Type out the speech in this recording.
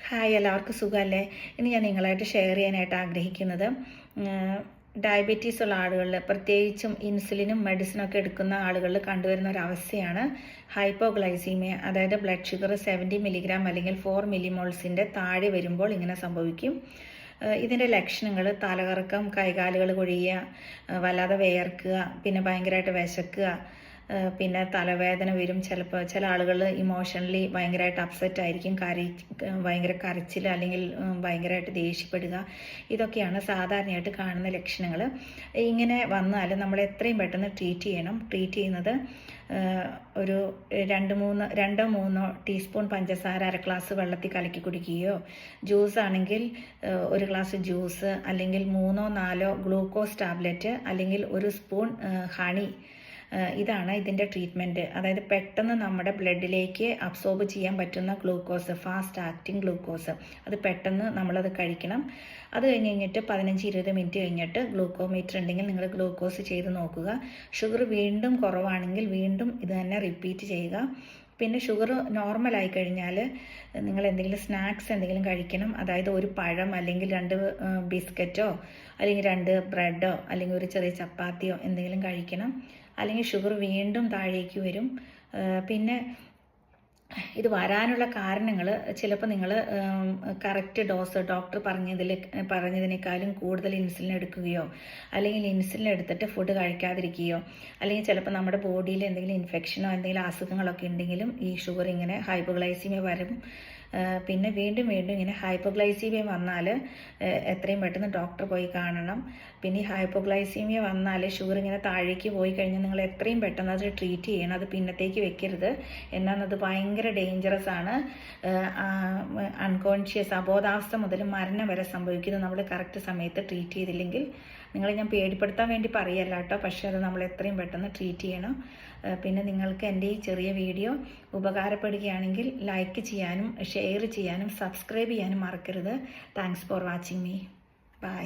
Hi, എല്ലാവർക്കും സുഖമല്ലേ? ഇനി ഞാൻ നിങ്ങളായിട്ട് ഷെയർ ചെയ്യാനായിട്ട് ആഗ്രഹിക്കുന്നത് ഡയബറ്റീസ് ഉള്ള ആളുകളിൽ, പ്രത്യേകിച്ചും ഇൻസുലിനും മെഡിസിനൊക്കെ എടുക്കുന്ന ആളുകളിൽ കണ്ടുവരുന്ന ഒരു അവസ്ഥയാണ് ഹൈപ്പോഗ്ലൈസീമിയ. അതായത് ബ്ലഡ് ഷുഗർ 70 മില്ലിഗ്രാം അല്ലെങ്കിൽ 4 മില്ലിമോൾസിൻ്റെ താഴെ വരുമ്പോൾ ഇങ്ങനെ സംഭവിക്കും. ഇതിൻ്റെ ലക്ഷണങ്ങൾ തലകറക്കം, കൈകാലുകൾ കൊഴിയുക, വല്ലാതെ വിയർക്കുക, പിന്നെ ഭയങ്കരമായിട്ട് വിശക്കുക, പിന്നെ തലവേദന വരും. ചിലപ്പോൾ ചില ആളുകൾ ഇമോഷണലി ഭയങ്കരമായിട്ട് അപ്സെറ്റ് ആയിരിക്കും, ഭയങ്കര കരച്ചിൽ അല്ലെങ്കിൽ ഭയങ്കരമായിട്ട് ദേഷ്യപ്പെടുക. ഇതൊക്കെയാണ് സാധാരണയായിട്ട് കാണുന്ന ലക്ഷണങ്ങൾ. ഇങ്ങനെ വന്നാൽ നമ്മൾ എത്രയും പെട്ടെന്ന് ട്രീറ്റ് ചെയ്യണം. ട്രീറ്റ് ചെയ്യുന്നത് ഒരു 2-3 ടീസ്പൂൺ പഞ്ചസാര 1 ഗ്ലാസ് വെള്ളത്തിൽ കലക്കി കുടിക്കുകയോ, ജ്യൂസ് ആണെങ്കിൽ 1 ഗ്ലാസ് ജ്യൂസ്, അല്ലെങ്കിൽ 3-4 ഗ്ലൂക്കോസ് ടാബ്ലറ്റ്, അല്ലെങ്കിൽ 1 സ്പൂൺ ഹണി. ഇതാണ് ഇതിൻ്റെ ട്രീറ്റ്മെൻറ്റ്. അതായത് പെട്ടെന്ന് നമ്മുടെ ബ്ലഡിലേക്ക് അബ്സോർബ് ചെയ്യാൻ പറ്റുന്ന ഗ്ലൂക്കോസ്, ഫാസ്റ്റ് ആക്ടിങ് ഗ്ലൂക്കോസ്, അത് പെട്ടെന്ന് നമ്മളത് കഴിക്കണം. അത് കഴിഞ്ഞിട്ട് 15-20 മിനിറ്റ് കഴിഞ്ഞിട്ട് ഗ്ലൂക്കോമീറ്റർ ഉണ്ടെങ്കിൽ നിങ്ങൾ ഗ്ലൂക്കോസ് ചെയ്ത് നോക്കുക. ഷുഗർ വീണ്ടും കുറവാണെങ്കിൽ വീണ്ടും ഇത് തന്നെ റിപ്പീറ്റ് ചെയ്യുക. പിന്നെ ഷുഗർ നോർമലായി കഴിഞ്ഞാൽ നിങ്ങൾ എന്തെങ്കിലും സ്നാക്സ് എന്തെങ്കിലും കഴിക്കണം. അതായത് ഒരു പഴം, അല്ലെങ്കിൽ 2 ബിസ്ക്കറ്റോ, അല്ലെങ്കിൽ 2 ബ്രെഡോ, അല്ലെങ്കിൽ ഒരു ചെറിയ ചപ്പാത്തിയോ എന്തെങ്കിലും കഴിക്കണം. അല്ലെങ്കിൽ ഷുഗർ വീണ്ടും താഴേക്ക് വരും. പിന്നെ ഇത് വരാനുള്ള കാരണങ്ങൾ, ചിലപ്പോൾ നിങ്ങൾ കറക്റ്റ് ഡോസ് ഡോക്ടർ പറഞ്ഞതിനേക്കാളും കൂടുതൽ ഇൻസുലിൻ എടുക്കുകയോ, അല്ലെങ്കിൽ ഇൻസുലിൻ എടുത്തിട്ട് ഫുഡ് കഴിക്കാതിരിക്കുകയോ, അല്ലെങ്കിൽ ചിലപ്പോൾ നമ്മുടെ ബോഡിയിൽ എന്തെങ്കിലും ഇൻഫെക്ഷനോ എന്തെങ്കിലും അസുഖങ്ങളൊക്കെ ഉണ്ടെങ്കിലും ഈ ഷുഗർ ഇങ്ങനെ ഹൈപ്പോഗ്ലൈസീമിയ വരും. പിന്നെ വീണ്ടും ഇങ്ങനെ ഹൈപ്പോഗ്ലൈസീമിയ വന്നാൽ എത്രയും പെട്ടെന്ന് ഡോക്ടറെ പോയി കാണണം. പിന്നെ ഈ ഹൈപ്പോഗ്ലൈസീമിയ വന്നാൽ ഷുഗർ ഇങ്ങനെ താഴേക്ക് പോയി കഴിഞ്ഞാൽ നിങ്ങൾ എത്രയും പെട്ടെന്ന് അത് ട്രീറ്റ് ചെയ്യണം. അത് പിന്നത്തേക്ക് വെക്കരുത്. എന്നാന്നത് ഭയങ്കര ഡേഞ്ചറസ് ആണ്. അൺകോൺഷ്യസ്, അബോധാവസ്ഥ മുതൽ മരണം വരെ സംഭവിക്കുന്നത് നമ്മൾ കറക്റ്റ് സമയത്ത് ട്രീറ്റ് ചെയ്തില്ലെങ്കിൽ. നിങ്ങളെ ഞാൻ പേടിപ്പെടുത്താൻ വേണ്ടി പറയല്ല കേട്ടോ, പക്ഷേ അത് നമ്മൾ എത്രയും പെട്ടെന്ന് ട്രീറ്റ് ചെയ്യണം. പിന്നെ നിങ്ങൾക്ക് എൻ്റെ ഈ ചെറിയ വീഡിയോ ഉപകാരപ്പെടുകയാണെങ്കിൽ ലൈക്ക് ചെയ്യാനും ഷെയർ ചെയ്യാനും സബ്സ്ക്രൈബ് ചെയ്യാനും മറക്കരുത്. Thanks for watching me. By.